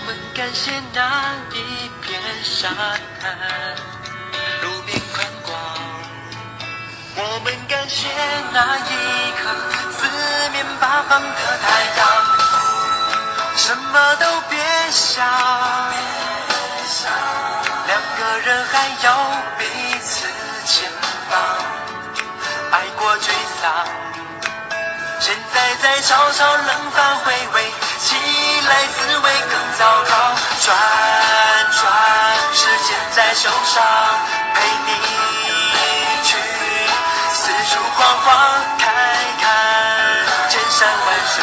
们感谢那一片沙滩，路边宽广。我们感谢那一颗四面八方的太阳。什么都别想，两个人还要彼此肩膀。爱过沮丧，现在在嘲笑冷饭回味，起来滋味更糟糕。转转，时间在手上，陪你去四处晃晃看看，千山万水，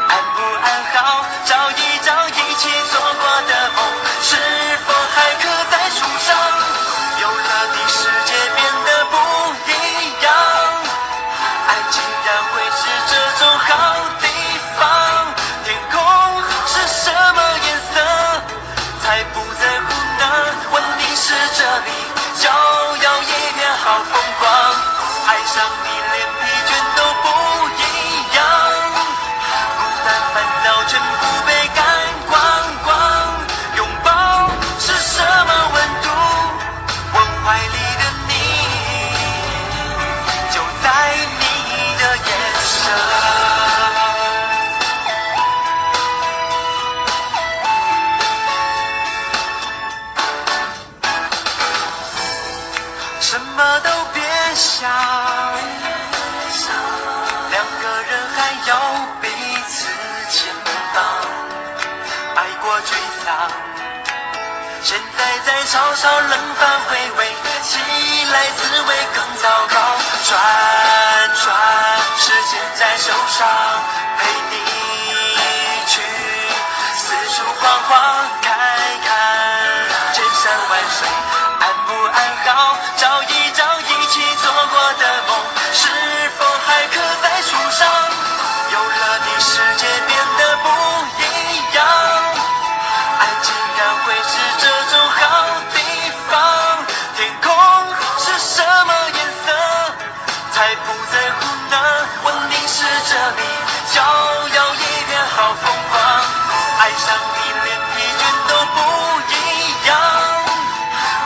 安不安好？找一找一起做过的梦，是否还刻在树上？有了你，世界变得不一样。爱竟然会是这种好地方，天空是什么颜色，才不在乎呢？问题是这里骄傲也变好风光，爱上你连疲倦都不一样，孤单烦躁全部被赶光光。拥抱是什么温度？问怀里的你，就在你的眼神。什么都别想，两个人还要彼此肩膀。爱过沮丧，现在在嘲笑冷饭回味，起来滋味更糟糕。转转，时间在手上，陪你去四处晃晃看看，千山万水，安不安好？找一找一起做过的梦，是否还刻在树上？有了你，世界变得不一样。爱竟然会是这种好地方，天空是什么颜色，才不在乎呢？问题是这里骄傲也变好风光，爱上你连疲倦都不一样，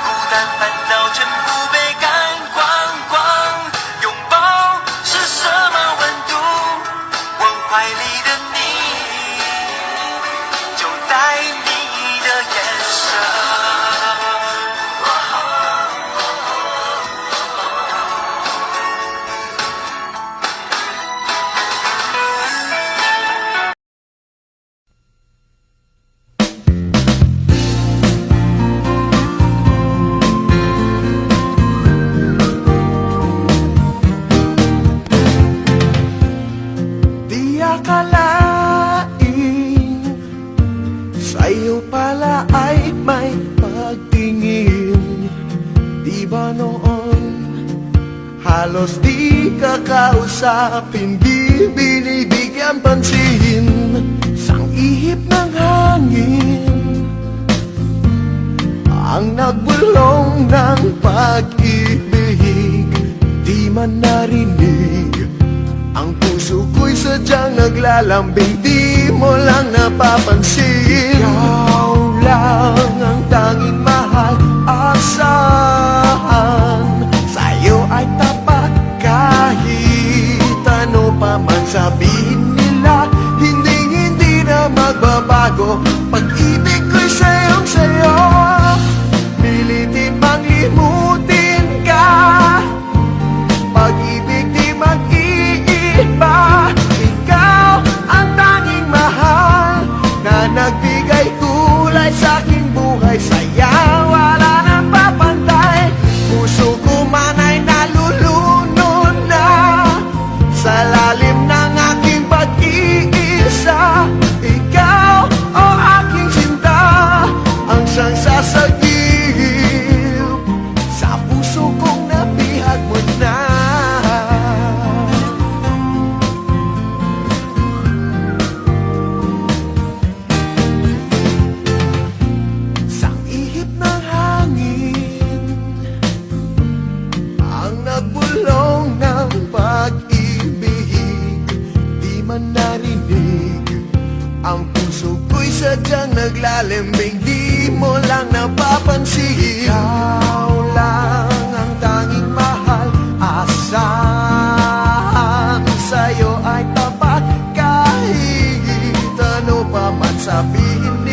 孤单烦躁全部被赶光光。拥抱是什么温度？问怀里的你，就在你的眼神。Di akalain sa'yo pala ay may pagtingin. Di ba noon halos di ka kausapin, di binibigyan pansin, sang ihip ng hangin ang nagbulong ng pag-ibig. Di man narinig ang puso ko'y sadyang naglalambing, di mo lang napapansin. Ikaw lang ang tanging mahal, asahan sa'yo ay tapat kahit ano pa man sabihin nila. Hindi na magbabago, pag-ibig ko'y sayong-sayo. Pilitin mang limutin ka, pag-ibig di mag-iiba. Ikaw ang tanging mahal na nagbigay kulay sa aking buhay. Saya wala nang papantay, puso ko man ay nalulunod na sa lalim ng aking pag-iisa. Ikaw o aking sinta, ang siyang sasagip sa puso kong nabihag mo na. ko'y sadyang naglalambing, di mo lang napapansin. Ikaw lang ang tanging mahal, asahan sa'yo ay tapat. Kahit ano pa man sabihin